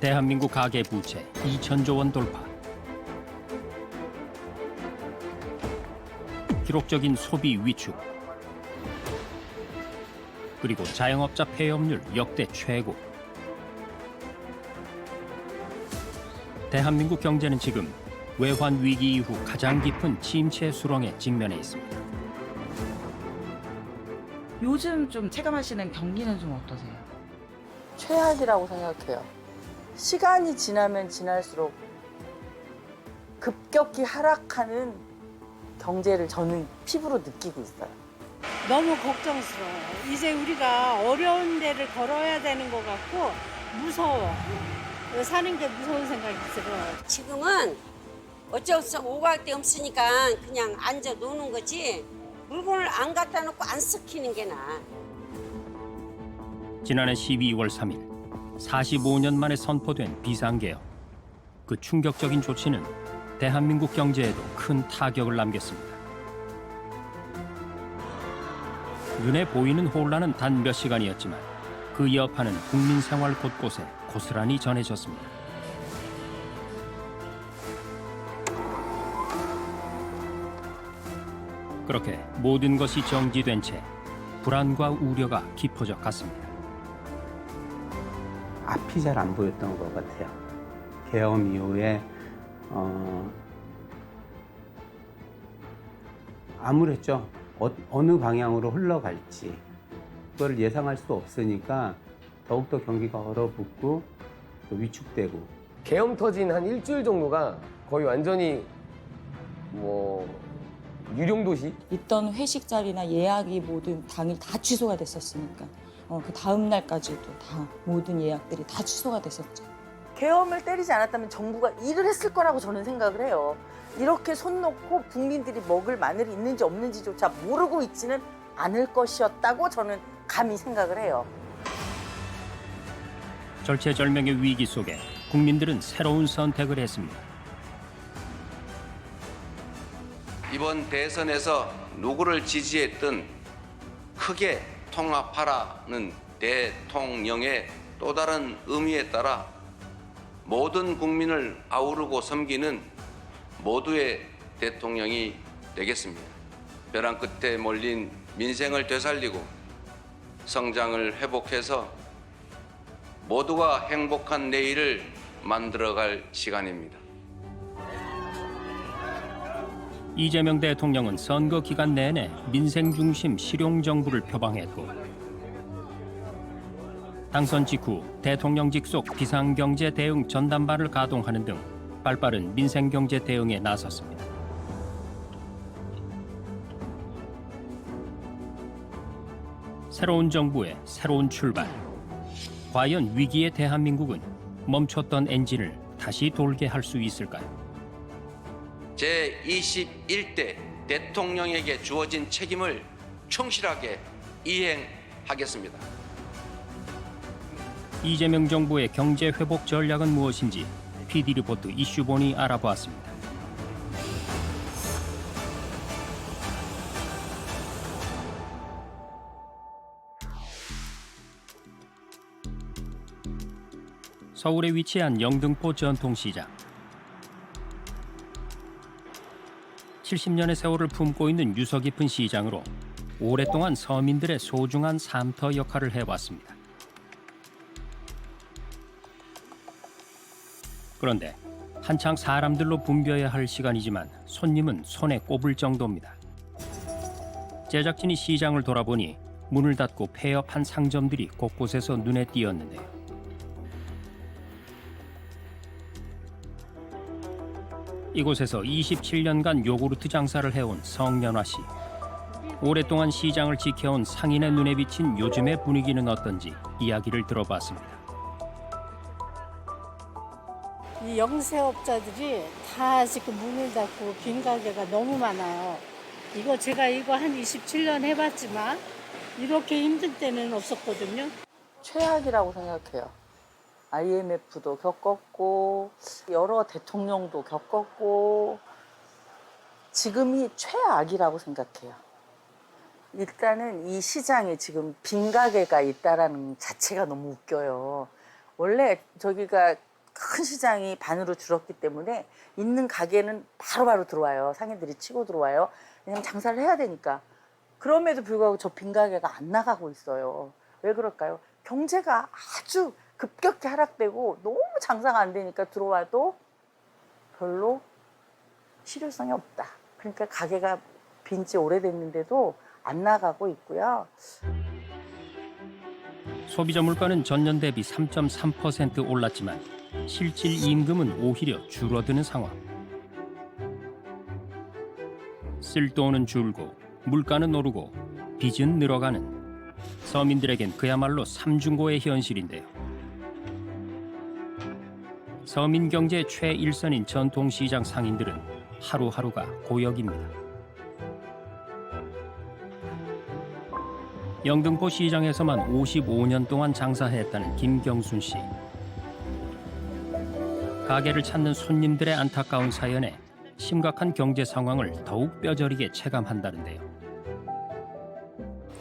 대한민국 가계 부채 2천조 원 돌파. 기록적인 소비 위축. 그리고 자영업자 폐업률 역대 최고. 대한민국 경제는 지금 외환 위기 이후 가장 깊은 침체 수렁에 직면해 있습니다. 요즘 좀 체감하시는 경기는 좀 어떠세요? 최악이라고 생각해요. 시간이 지나면 지날수록 급격히 하락하는 경제를 저는 피부로 느끼고 있어요. 너무 걱정스러워요. 이제 우리가 어려운 데를 걸어야 되는 것 같고 무서워. 사는 게 무서운 생각이 들어요. 지금은 어쩔 수 오갈 데 없으니까 그냥 앉아 노는 거지 물건을 안 갖다 놓고 안 썩히는 게 나아. 지난해 12월 3일 45년 만에 선포된 비상개혁. 그 충격적인 조치는 대한민국 경제에도 큰 타격을 남겼습니다. 눈에 보이는 혼란은 단 몇 시간이었지만 그 여파는 국민 생활 곳곳에 고스란히 전해졌습니다. 그렇게 모든 것이 정지된 채 불안과 우려가 깊어져 갔습니다. 앞이 잘 안 보였던 것 같아요. 계엄 이후에 암울했죠. 어느 방향으로 흘러갈지 그걸 예상할 수 없으니까 더욱더 경기가 얼어붙고 또 위축되고. 계엄 터진 한 일주일 정도가 거의 완전히 유령도시? 있던 회식 자리나 예약이 모든 당일 다 취소가 됐었으니까 그 다음 날까지도 다 모든 예약들이 다 취소가 됐었죠. 계엄을 때리지 않았다면 정부가 일을 했을 거라고 저는 생각을 해요. 이렇게 손 놓고 국민들이 먹을 마늘이 있는지 없는지조차 모르고 있지는 않을 것이었다고 저는 감히 생각을 해요. 절체절명의 위기 속에 국민들은 새로운 선택을 했습니다. 이번 대선에서 누구를 지지했든 크게 통합하라는 대통령의 또 다른 의미에 따라 모든 국민을 아우르고 섬기는 모두의 대통령이 되겠습니다. 벼랑 끝에 몰린 민생을 되살리고 성장을 회복해서 모두가 행복한 내일을 만들어갈 시간입니다. 이재명 대통령은 선거 기간 내내 민생 중심 실용 정부를 표방했고 당선 직후 대통령직 속 비상경제 대응 전담반을 가동하는 등 발빠른 민생 경제 대응에 나섰습니다. 새로운 정부의 새로운 출발. 과연 위기의 대한민국은 멈췄던 엔진을 다시 돌게 할 수 있을까요? 제21대 대통령에게 주어진 책임을 충실하게 이행하겠습니다. 이재명 정부의 경제 회복 전략은 무엇인지 PD리포트 이슈본이 알아보았습니다. 서울에 위치한 영등포 전통시장. 70년의 세월을 품고 있는 유서 깊은 시장으로 오랫동안 서민들의 소중한 삶터 역할을 해왔습니다. 그런데 한창 사람들로 붐벼야 할 시간이지만 손님은 손에 꼽을 정도입니다. 제작진이 시장을 돌아보니 문을 닫고 폐업한 상점들이 곳곳에서 눈에 띄었는데요. 이곳에서 27년간 요구르트 장사를 해온 성연화 씨. 오랫동안 시장을 지켜온 상인의 눈에 비친 요즘의 분위기는 어떤지 이야기를 들어봤습니다. 이 영세업자들이 다 지금 문을 닫고 빈 가게가 너무 많아요. 제가 이거 한 27년 해봤지만 이렇게 힘든 때는 없었거든요. 최악이라고 생각해요. IMF도 겪었고 여러 대통령도 겪었고 지금이 최악이라고 생각해요. 일단은 이 시장에 지금 빈 가게가 있다라는 자체가 너무 웃겨요. 원래 저기가 큰 시장이 반으로 줄었기 때문에 있는 가게는 바로바로 들어와요. 상인들이 치고 들어와요. 왜냐면 장사를 해야 되니까. 그럼에도 불구하고 저 빈 가게가 안 나가고 있어요. 왜 그럴까요? 경제가 아주 급격히 하락되고 너무 장사가 안 되니까 들어와도 별로 실효성이 없다. 그러니까 가게가 빈 지 오래됐는데도 안 나가고 있고요. 소비자 물가는 전년 대비 3.3% 올랐지만 실질 임금은 오히려 줄어드는 상황. 쓸 돈은 줄고 물가는 오르고 빚은 늘어가는 서민들에겐 그야말로 삼중고의 현실인데요. 서민 경제의 최일선인 전통시장 상인들은 하루하루가 고역입니다. 영등포 시장에서만 55년 동안 장사했다는 김경순 씨. 가게를 찾는 손님들의 안타까운 사연에 심각한 경제 상황을 더욱 뼈저리게 체감한다는데요.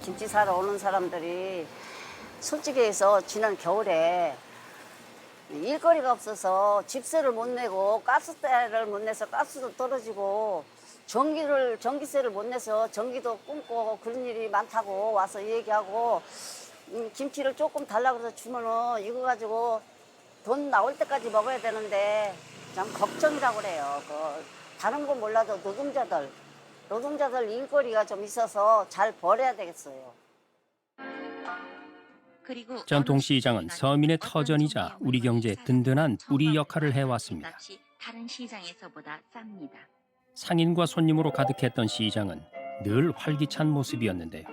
김치 사러 오는 사람들이 솔직히 해서 지난 겨울에 일거리가 없어서 집세를 못 내고 가스세를 못 내서 가스도 떨어지고 전기세를 못 내서 전기도 끊고 그런 일이 많다고 와서 얘기하고 김치를 조금 달라고 해서 주면은 이거 가지고 돈 나올 때까지 먹어야 되는데 참 걱정이라고 그래요. 다른 건 몰라도 노동자들 일거리가 좀 있어서 잘 벌어야 되겠어요. 전통시장은 서민의 터전이자 우리 경제의 든든한 뿌리 역할을 해왔습니다. 다른 시장에서보다 쌉니다. 상인과 손님으로 가득했던 시장은 늘 활기찬 모습이었는데요.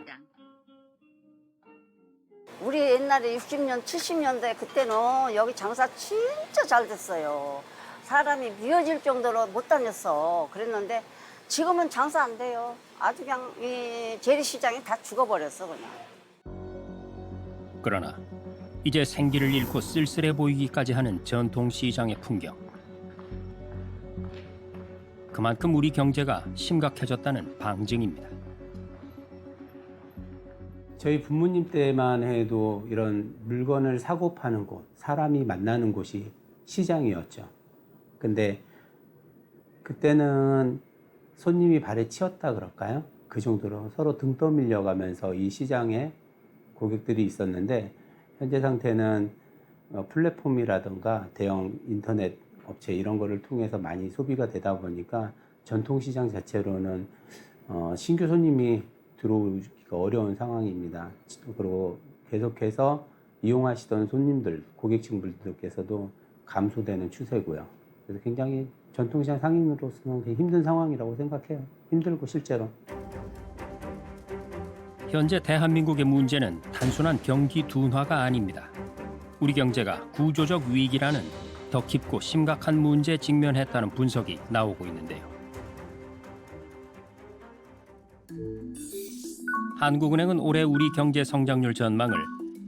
우리 옛날에 60년, 70년대 그때는 여기 장사 진짜 잘 됐어요. 사람이 미어질 정도로 못 다녔어. 그랬는데 지금은 장사 안 돼요. 아주 그냥 이 재래시장이 다 죽어버렸어 그냥. 그러나 이제 생기를 잃고 쓸쓸해 보이기까지 하는 전통시장의 풍경. 그만큼 우리 경제가 심각해졌다는 방증입니다. 저희 부모님 때만 해도 이런 물건을 사고 파는 곳, 사람이 만나는 곳이 시장이었죠. 근데 그때는 손님이 발에 치였다 그럴까요? 그 정도로 서로 등 떠밀려 가면서 이 시장에 고객들이 있었는데 현재 상태는 플랫폼이라든가 대형 인터넷 업체 이런 거를 통해서 많이 소비가 되다 보니까 전통시장 자체로는 신규 손님이 들어오기가 어려운 상황입니다. 그리고 계속해서 이용하시던 손님들, 고객층분들께서도 감소되는 추세고요. 그래서 굉장히 전통시장 상인으로서는 되게 힘든 상황이라고 생각해요. 힘들고 실제로. 현재 대한민국의 문제는 단순한 경기 둔화가 아닙니다. 우리 경제가 구조적 위기라는 더 깊고 심각한 문제에 직면했다는 분석이 나오고 있는데요. 한국은행은 올해 우리 경제 성장률 전망을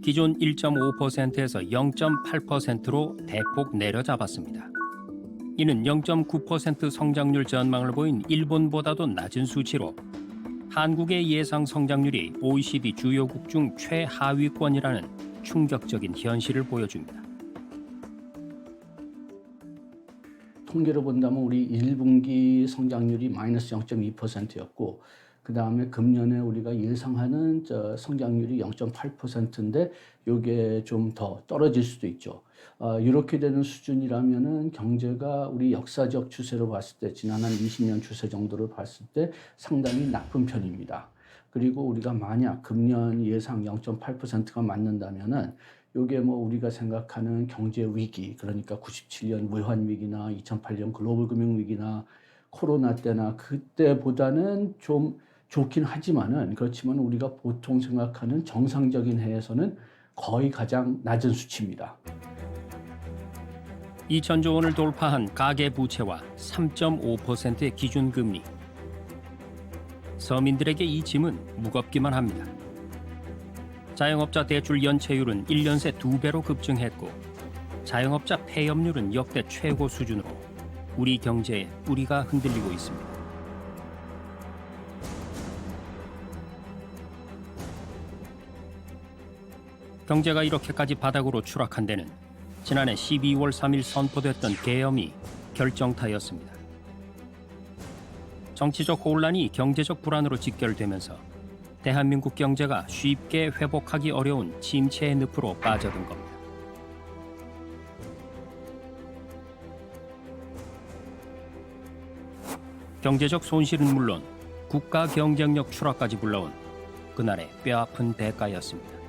기존 1.5%에서 0.8%로 대폭 내려잡았습니다. 이는 0.9% 성장률 전망을 보인 일본보다도 낮은 수치로 한국의 예상 성장률이 OECD 주요국 중 최하위권이라는 충격적인 현실을 보여줍니다. 통계로 본다면 우리 1분기 성장률이 마이너스 0.2%였고 그 다음에 금년에 우리가 예상하는 성장률이 0.8%인데 이게 좀 더 떨어질 수도 있죠. 이렇게 되는 수준이라면은 경제가 우리 역사적 추세로 봤을 때 지난 한 20년 추세 정도를 봤을 때 상당히 나쁜 편입니다. 그리고 우리가 만약 금년 예상 0.8%가 맞는다면은 이게 뭐 우리가 생각하는 경제 위기, 그러니까 97년 외환 위기나 2008년 글로벌 금융 위기나 코로나 때나 그때보다는 좀 좋긴 하지만은 그렇지만 우리가 보통 생각하는 정상적인 해에서는 거의 가장 낮은 수치입니다. 2천조 원을 돌파한 가계 부채와 3.5%의 기준금리. 서민들에게 이 짐은 무겁기만 합니다. 자영업자 대출 연체율은 1년 새 2배로 급증했고 자영업자 폐업률은 역대 최고 수준으로 우리 경제의 뿌리가 흔들리고 있습니다. 경제가 이렇게까지 바닥으로 추락한 데는 지난해 12월 3일 선포됐던 계엄이 결정타였습니다. 정치적 혼란이 경제적 불안으로 직결되면서 대한민국 경제가 쉽게 회복하기 어려운 침체의 늪으로 빠져든 겁니다. 경제적 손실은 물론 국가 경쟁력 추락까지 불러온 그날의 뼈아픈 대가였습니다.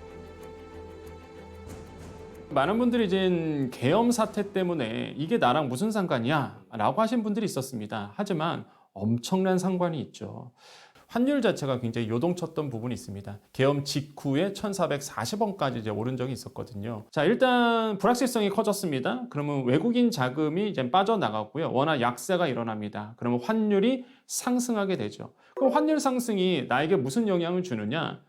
많은 분들이 이제 계엄 사태 때문에 이게 나랑 무슨 상관이야? 라고 하신 분들이 있었습니다. 하지만 엄청난 상관이 있죠. 환율 자체가 굉장히 요동쳤던 부분이 있습니다. 계엄 직후에 1,440원까지 이제 오른 적이 있었거든요. 자, 일단 불확실성이 커졌습니다. 그러면 외국인 자금이 이제 빠져나갔고요. 워낙 약세가 일어납니다. 그러면 환율이 상승하게 되죠. 그럼 환율 상승이 나에게 무슨 영향을 주느냐?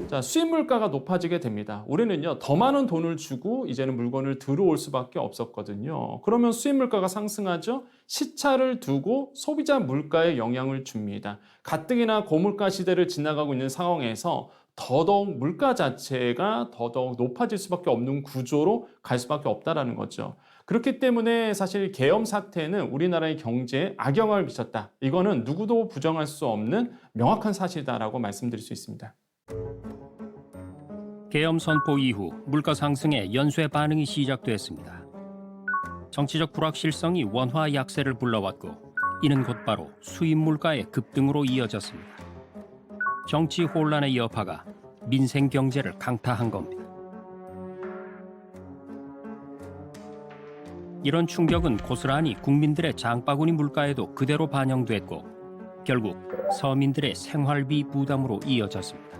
자, 수입 물가가 높아지게 됩니다. 우리는요, 더 많은 돈을 주고 이제는 물건을 들어올 수밖에 없었거든요. 그러면 수입 물가가 상승하죠. 시차를 두고 소비자 물가에 영향을 줍니다. 가뜩이나 고물가 시대를 지나가고 있는 상황에서 더더욱 물가 자체가 더더욱 높아질 수밖에 없는 구조로 갈 수밖에 없다라는 거죠. 그렇기 때문에 사실 계엄 사태는 우리나라의 경제에 악영향을 미쳤다. 이거는 누구도 부정할 수 없는 명확한 사실이다라고 말씀드릴 수 있습니다. 계엄 선포 이후 물가 상승에 연쇄 반응이 시작됐습니다. 정치적 불확실성이 원화 약세를 불러왔고 이는 곧바로 수입 물가의 급등으로 이어졌습니다. 정치 혼란의 여파가 민생 경제를 강타한 겁니다. 이런 충격은 고스란히 국민들의 장바구니 물가에도 그대로 반영됐고 결국 서민들의 생활비 부담으로 이어졌습니다.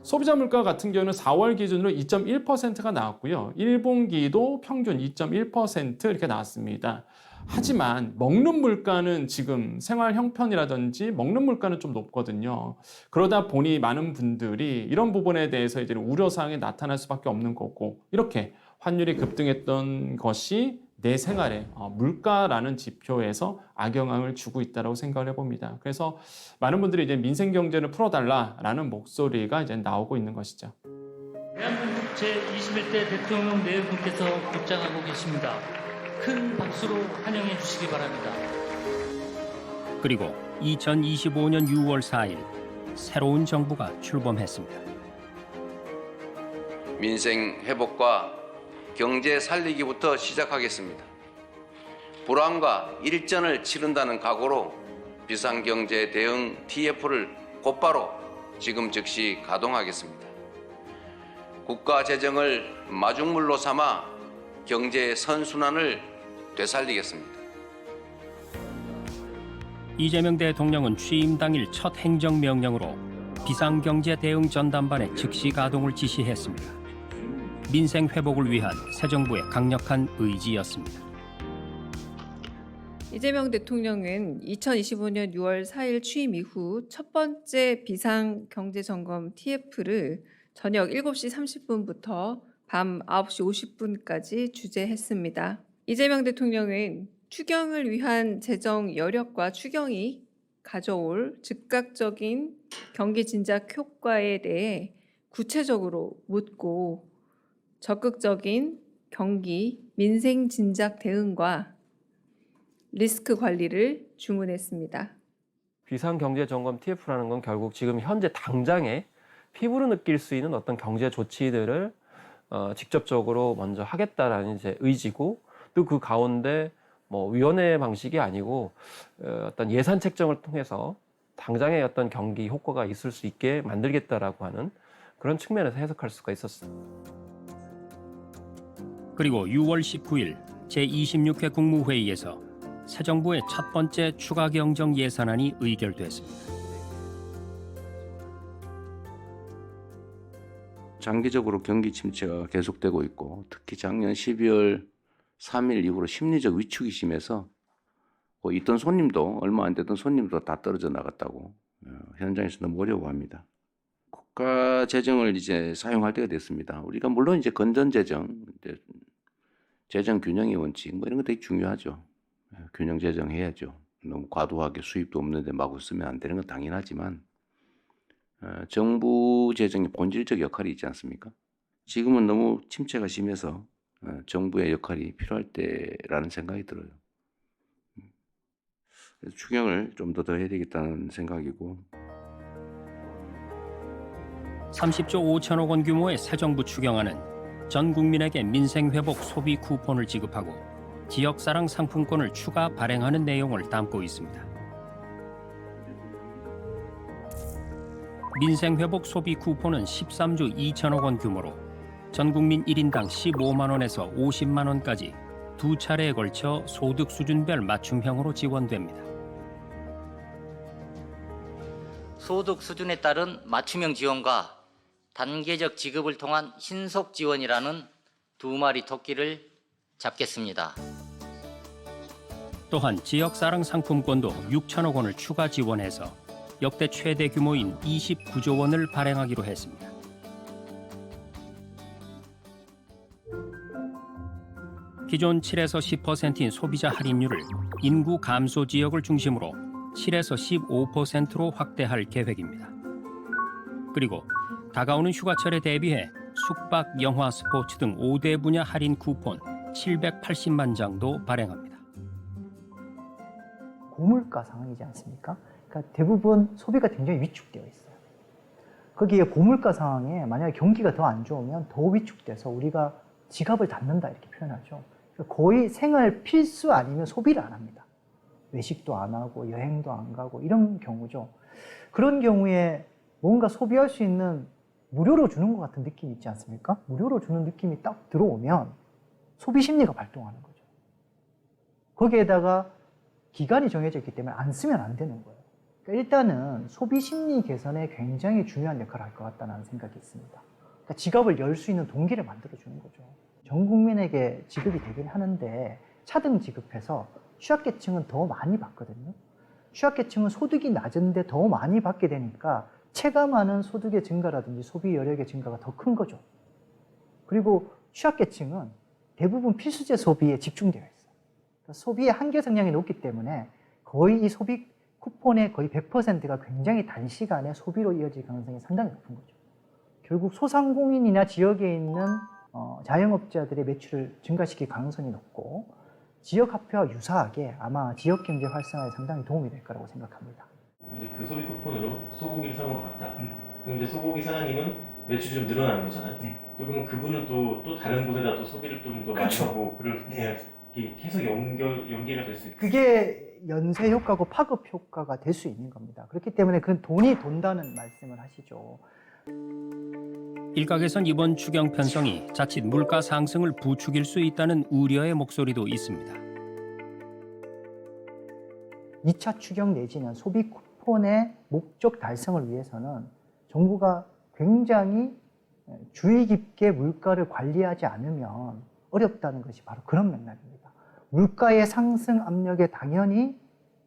소비자 물가 같은 경우는 4월 기준으로 2.1%가 나왔고요. 1분기도 평균 2.1% 이렇게 나왔습니다. 하지만 먹는 물가는 지금 생활 형편이라든지 먹는 물가는 좀 높거든요. 그러다 보니 많은 분들이 이런 부분에 대해서 이제 우려사항이 나타날 수밖에 없는 거고 이렇게 환율이 급등했던 것이 내 생활에 물가라는 지표에서 악영향을 주고 있다고 생각을 해봅니다. 그래서 많은 분들이 이제 민생 경제를 풀어달라라는 목소리가 이제 나오고 있는 것이죠. 대한민국 제21대 대통령 네 분께서 입장하고 계십니다. 큰 박수로 환영해 주시기 바랍니다. 그리고 2025년 6월 4일 새로운 정부가 출범했습니다. 민생 회복과 경제 살리기부터 시작하겠습니다. 불황과 일전을 치른다는 각오로 비상경제 대응 TF를 곧바로 지금 즉시 가동하겠습니다. 국가 재정을 마중물로 삼아 경제 선순환을 되살리겠습니다. 이재명 대통령은 취임 당일 첫 행정명령으로 비상경제 대응 전담반의 즉시 가동을 지시했습니다. 민생 회복을 위한 새 정부의 강력한 의지였습니다. 이재명 대통령은 2025년 6월 4일 취임 이후 첫 번째 비상경제점검 TF를 저녁 7시 30분부터 밤 9시 50분까지 주재했습니다. 이재명 대통령은 추경을 위한 재정 여력과 추경이 가져올 즉각적인 경기 진작 효과에 대해 구체적으로 묻고 적극적인 경기 민생 진작 대응과 리스크 관리를 주문했습니다. 비상경제점검 TF라는 건 결국 지금 현재 당장에 피부로 느낄 수 있는 어떤 경제 조치들을 직접적으로 먼저 하겠다라는 이제 의지고 또 그 가운데 뭐 위원회 방식이 아니고 어떤 예산 책정을 통해서 당장의 어떤 경기 효과가 있을 수 있게 만들겠다라고 하는 그런 측면에서 해석할 수가 있었습니다. 그리고 6월 19일 제26회 국무회의에서 새 정부의 첫 번째 추가 경정 예산안이 의결됐습니다. 장기적으로 경기 침체가 계속되고 있고 특히 작년 12월 3일 이후로 심리적 위축이 심해서 있던 손님도 얼마 안 되던 손님도 다 떨어져 나갔다고 현장에서 너무 어려워합니다. 국가 재정을 이제 사용할 때가 됐습니다. 우리가 물론 이제 건전 재정, 재정 균형의 원칙 뭐 이런 거 되게 중요하죠. 균형 재정해야죠. 너무 과도하게 수입도 없는데 마구 쓰면 안 되는 건 당연하지만 정부 재정의 본질적 역할이 있지 않습니까? 지금은 너무 침체가 심해서 정부의 역할이 필요할 때라는 생각이 들어요. 그래서 추경을 좀 더 해야 되겠다는 생각이고. 30조 5천억 원 규모의 새 정부 추경안은 전 국민에게 민생회복 소비 쿠폰을 지급하고 지역사랑 상품권을 추가 발행하는 내용을 담고 있습니다. 민생회복 소비 쿠폰은 13조 2천억 원 규모로 전 국민 1인당 15만 원에서 50만 원까지 두 차례에 걸쳐 소득 수준별 맞춤형으로 지원됩니다. 소득 수준에 따른 맞춤형 지원과 단계적 지급을 통한 신속 지원이라는 두 마리 토끼를 잡겠습니다. 또한 지역사랑 상품권도 6천억 원을 추가 지원해서 역대 최대 규모인 29조 원을 발행하기로 했습니다. 기존 7에서 10%인 소비자 할인율을 인구 감소 지역을 중심으로 7에서 15%로 확대할 계획입니다. 그리고 다가오는 휴가철에 대비해 숙박, 영화, 스포츠 등 5대 분야 할인 쿠폰 780만 장도 발행합니다. 고물가 상황이지 않습니까? 그러니까 대부분 소비가 굉장히 위축되어 있어요. 거기에 고물가 상황에 만약에 경기가 더 안 좋으면 더 위축돼서 우리가 지갑을 닫는다 이렇게 표현하죠. 거의 생활 필수 아니면 소비를 안 합니다. 외식도 안 하고 여행도 안 가고 이런 경우죠. 그런 경우에 뭔가 소비할 수 있는 무료로 주는 것 같은 느낌이 있지 않습니까? 무료로 주는 느낌이 딱 들어오면 소비 심리가 발동하는 거죠. 거기에다가 기간이 정해져 있기 때문에 안 쓰면 안 되는 거예요. 그러니까 일단은 소비 심리 개선에 굉장히 중요한 역할을 할 것 같다는 생각이 있습니다. 그러니까 지갑을 열 수 있는 동기를 만들어주는 거죠. 전 국민에게 지급이 되긴 하는데 차등 지급해서 취약계층은 더 많이 받거든요. 취약계층은 소득이 낮은데 더 많이 받게 되니까 체감하는 소득의 증가라든지 소비 여력의 증가가 더 큰 거죠. 그리고 취약계층은 대부분 필수재 소비에 집중되어 있어요. 그러니까 소비의 한계 성향이 높기 때문에 거의 이 소비 쿠폰의 거의 100%가 굉장히 단시간에 소비로 이어질 가능성이 상당히 높은 거죠. 결국 소상공인이나 지역에 있는 자영업자들의 매출을 증가시킬 가능성이 높고 지역화폐와 유사하게 아마 지역경제 활성화에 상당히 도움이 될 거라고 생각합니다. 이제 그 소비 쿠폰으로 소고기를 사 먹으러 갔다. 그럼 이제 소고기 사장님은 매출이 좀 늘어나는 거잖아요. 또 그러면 그분은 또 다른 곳에다 또 소비를 좀 더 많이 하고 그렇게 계속 연계가 될 수 있고. 그게 연쇄 효과고 파급 효과가 될 수 있는 겁니다. 그렇기 때문에 그 돈이 돈다는 말씀을 하시죠. 일각에선 이번 추경 편성이 자칫 물가 상승을 부추길 수 있다는 우려의 목소리도 있습니다. 2차 추경 내지는 소비 쿠폰의 목적 달성을 위해서는 정부가 굉장히 주의 깊게 물가를 관리하지 않으면 어렵다는 것이 바로 그런 맥락입니다. 물가의 상승 압력에 당연히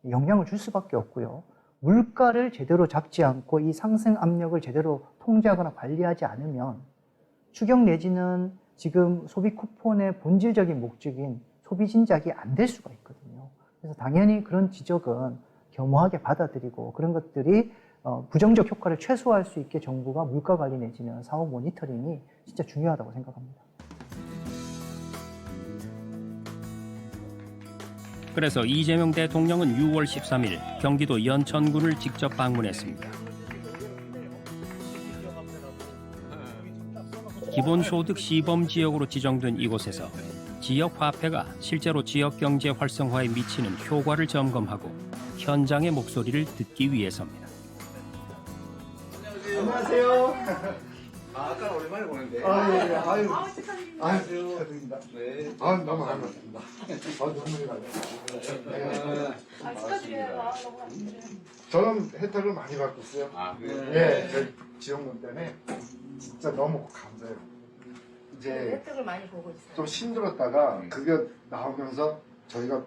영향을 줄 수밖에 없고요. 물가를 제대로 잡지 않고 이 상승 압력을 제대로 통제하거나 관리하지 않으면 추경 내지는 지금 소비 쿠폰의 본질적인 목적인 소비 진작이 안 될 수가 있거든요. 그래서 당연히 그런 지적은 겸허하게 받아들이고 그런 것들이 부정적 효과를 최소화할 수 있게 정부가 물가 관리 내지는 사후 모니터링이 진짜 중요하다고 생각합니다. 그래서 이재명 대통령은 6월 13일 경기도 연천군을 직접 방문했습니다. 기본소득 시범지역으로 지정된 이곳에서 지역 화폐가 실제로 지역 경제 활성화에 미치는 효과를 점검하고 현장의 목소리를 듣기 위해서입니다. 안녕하세요. 아까 오랜만에 보는데. 예. 아유. 축하드립니다. 네. 너무 반갑습니다. 눈물이 나요. 축하드려요. 저는 혜택을 많이 받고 있어요. 예, 저희 지원금 때문에 진짜 너무 감사해요. 이제 혜택을 많이 보고 있어요. 좀 힘들었다가 그게 나오면서 저희가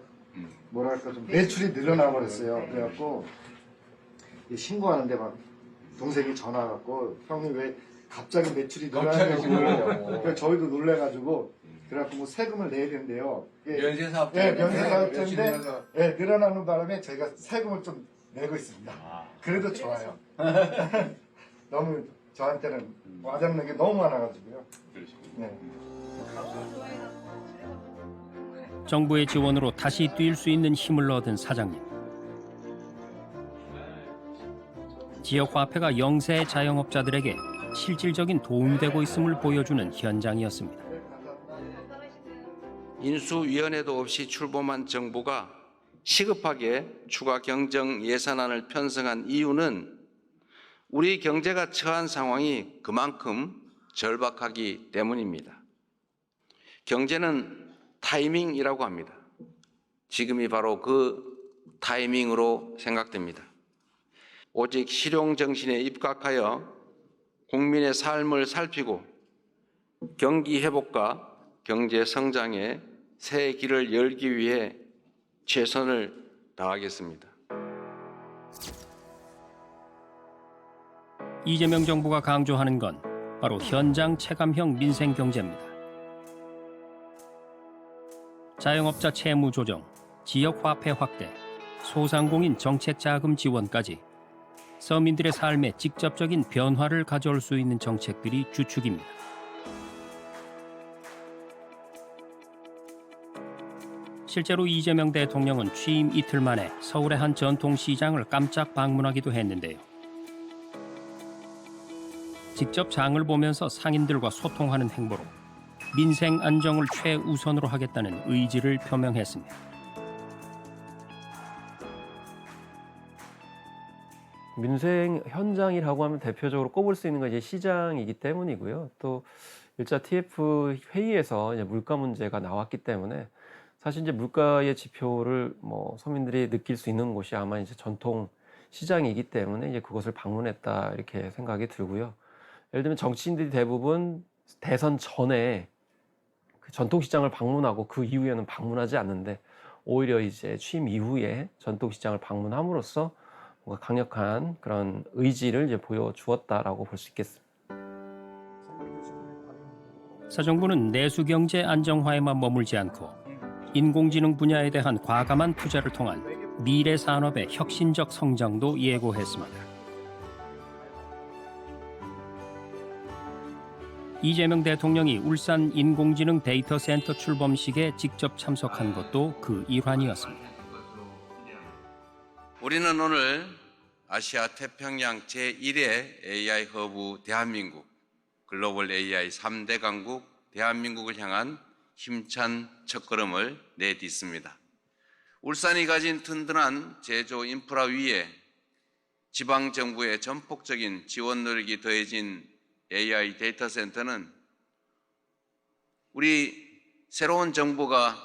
뭐랄까 좀 매출이 늘어나 버렸어요. 그래갖고 신고하는데 막 동생이 전화 갖고 형님 왜 갑자기 매출이 늘어나냐고. 그래서 저희도 놀래가지고 그래갖고 뭐 세금을 내야 된대요. 면세사업자. 네, 면세사업자인데 네, 늘어나는 바람에 저희가 세금을 좀 내고 있습니다. 그래도 좋아요. 너무 저한테는 와닿는 게 너무 많아가지고요. 네. 정부의 지원으로 다시 뛸 수 있는 힘을 얻은 사장님. 지역 화폐가 영세 자영업자들에게 실질적인 도움이 되고 있음을 보여주는 현장이었습니다. 인수위원회도 없이 출범한 정부가 시급하게 추가 경정 예산안을 편성한 이유는 우리 경제가 처한 상황이 그만큼 절박하기 때문입니다. 경제는 타이밍이라고 합니다. 지금이 바로 그 타이밍으로 생각됩니다. 오직 실용정신에 입각하여 국민의 삶을 살피고 경기 회복과 경제 성장의 새 길을 열기 위해 최선을 다하겠습니다. 이재명 정부가 강조하는 건 바로 현장 체감형 민생 경제입니다. 자영업자 채무 조정, 지역 화폐 확대, 소상공인 정책 자금 지원까지 서민들의 삶에 직접적인 변화를 가져올 수 있는 정책들이 주축입니다. 실제로 이재명 대통령은 취임 이틀 만에 서울의 한 전통시장을 깜짝 방문하기도 했는데요. 직접 장을 보면서 상인들과 소통하는 행보로 민생 안정을 최우선으로 하겠다는 의지를 표명했습니다. 민생 현장이라고 하면 대표적으로 꼽을 수 있는 건 이제 시장이기 때문이고요. 또 1차 TF 회의에서 이제 물가 문제가 나왔기 때문에 사실 이제 물가의 지표를 서민들이 느낄 수 있는 곳이 아마 이제 전통 시장이기 때문에 이제 그것을 방문했다 이렇게 생각이 들고요. 예를 들면 정치인들이 대부분 대선 전에 그 전통 시장을 방문하고 그 이후에는 방문하지 않는데 오히려 이제 취임 이후에 전통 시장을 방문함으로써 뭔가 강력한 그런 의지를 이제 보여주었다라고 볼 수 있겠습니다. 새 정부는 내수 경제 안정화에만 머물지 않고 인공지능 분야에 대한 과감한 투자를 통한 미래 산업의 혁신적 성장도 예고했습니다. 이재명 대통령이 울산 인공지능 데이터 센터 출범식에 직접 참석한 것도 그 일환이었습니다. 우리는 오늘 아시아 태평양 제1의 AI 허브 대한민국, 글로벌 AI 3대 강국 대한민국을 향한 힘찬 첫걸음을 내딛습니다. 울산이 가진 든든한 제조 인프라 위에 지방정부의 전폭적인 지원 노력이 더해진 AI 데이터 센터는 우리 새로운 정부가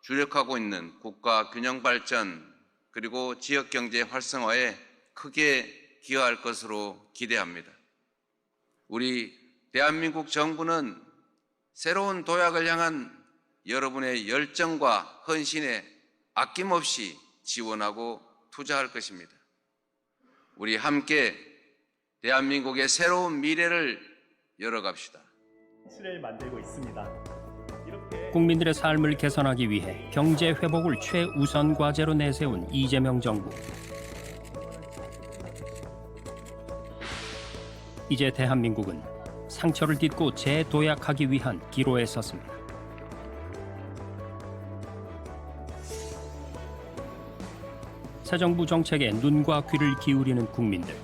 주력하고 있는 국가 균형 발전 그리고 지역 경제 활성화에 크게 기여할 것으로 기대합니다. 우리 대한민국 정부는 새로운 도약을 향한 여러분의 열정과 헌신에 아낌없이 지원하고 투자할 것입니다. 우리 함께 대한민국의 새로운 미래를 열어갑시다. 실을 만들고 있습니다. 국민들의 삶을 개선하기 위해 경제 회복을 최우선 과제로 내세운 이재명 정부. 이제 대한민국은 상처를 딛고 재도약하기 위한 기로에 섰습니다. 새 정부 정책에 눈과 귀를 기울이는 국민들.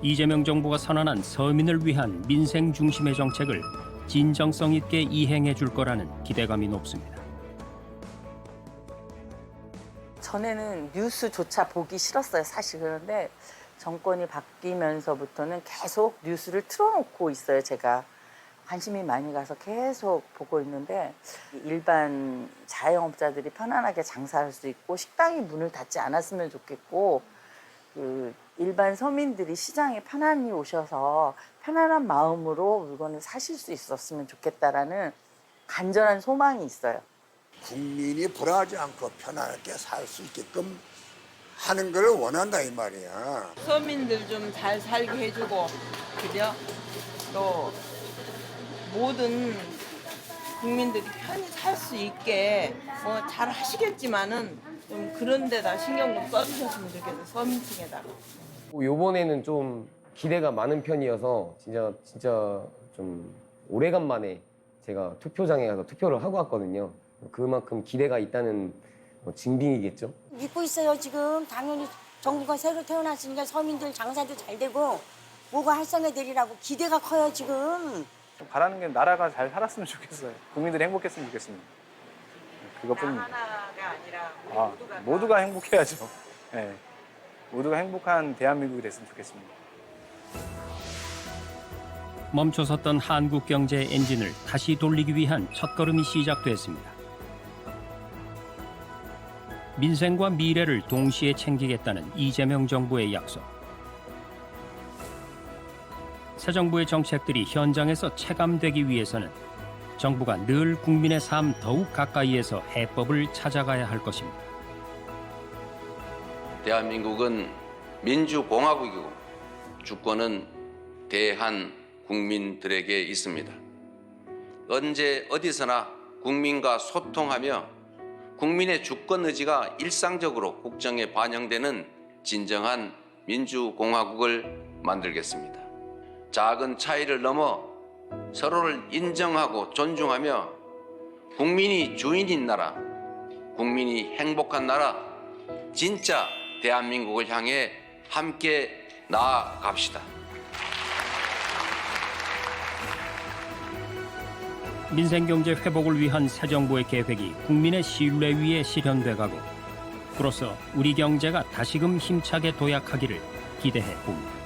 이재명 정부가 선언한 서민을 위한 민생 중심의 정책을 진정성 있게 이행해 줄 거라는 기대감이 높습니다. 전에는 뉴스조차 보기 싫었어요, 사실. 그런데 정권이 바뀌면서부터는 계속 뉴스를 틀어놓고 있어요, 제가. 관심이 많이 가서 계속 보고 있는데 일반 자영업자들이 편안하게 장사할 수 있고 식당이 문을 닫지 않았으면 좋겠고 일반 서민들이 시장에 편안히 오셔서 편안한 마음으로 물건을 사실 수 있었으면 좋겠다라는 간절한 소망이 있어요. 국민이 불안하지 않고 편안하게 살 수 있게끔 하는 걸 원한다 이 말이야. 서민들 좀 잘 살게 해주고 그죠? 또 모든 국민들이 편히 살 수 있게 뭐 잘 하시겠지만은 좀 그런 데다 신경 좀 써주셨으면 좋겠어요. 서민층에다가. 요번에는 좀 기대가 많은 편이어서 진짜 좀 오래간만에 제가 투표장에 가서 투표를 하고 왔거든요. 그만큼 기대가 있다는 증빙이겠죠. 믿고 있어요. 지금 당연히 정부가 새로 태어났으니까 서민들 장사도 잘 되고 뭐가 활성화되리라고 기대가 커요 지금. 바라는 게 나라가 잘 살았으면 좋겠어요. 국민들이 행복했으면 좋겠습니다. 그것뿐입니다. 하나가 아니라 모두가 행복해야죠. 네. 모두가 행복한 대한민국이 됐으면 좋겠습니다. 멈춰섰던 한국 경제의 엔진을 다시 돌리기 위한 첫걸음이 시작됐습니다. 민생과 미래를 동시에 챙기겠다는 이재명 정부의 약속. 새 정부의 정책들이 현장에서 체감되기 위해서는 정부가 늘 국민의 삶 더욱 가까이에서 해법을 찾아가야 할 것입니다. 대한민국은 민주공화국이고 주권은 대한 국민들에게 있습니다. 언제 어디서나 국민과 소통하며 국민의 주권 의지가 일상적으로 국정에 반영되는 진정한 민주공화국을 만들겠습니다. 작은 차이를 넘어 서로를 인정하고 존중하며 국민이 주인인 나라, 국민이 행복한 나라, 진짜 대한민국을 향해 함께 나아갑시다. 민생경제 회복을 위한 새 정부의 계획이 국민의 신뢰 위에 실현돼 가고 그로써 우리 경제가 다시금 힘차게 도약하기를 기대해 봅니다.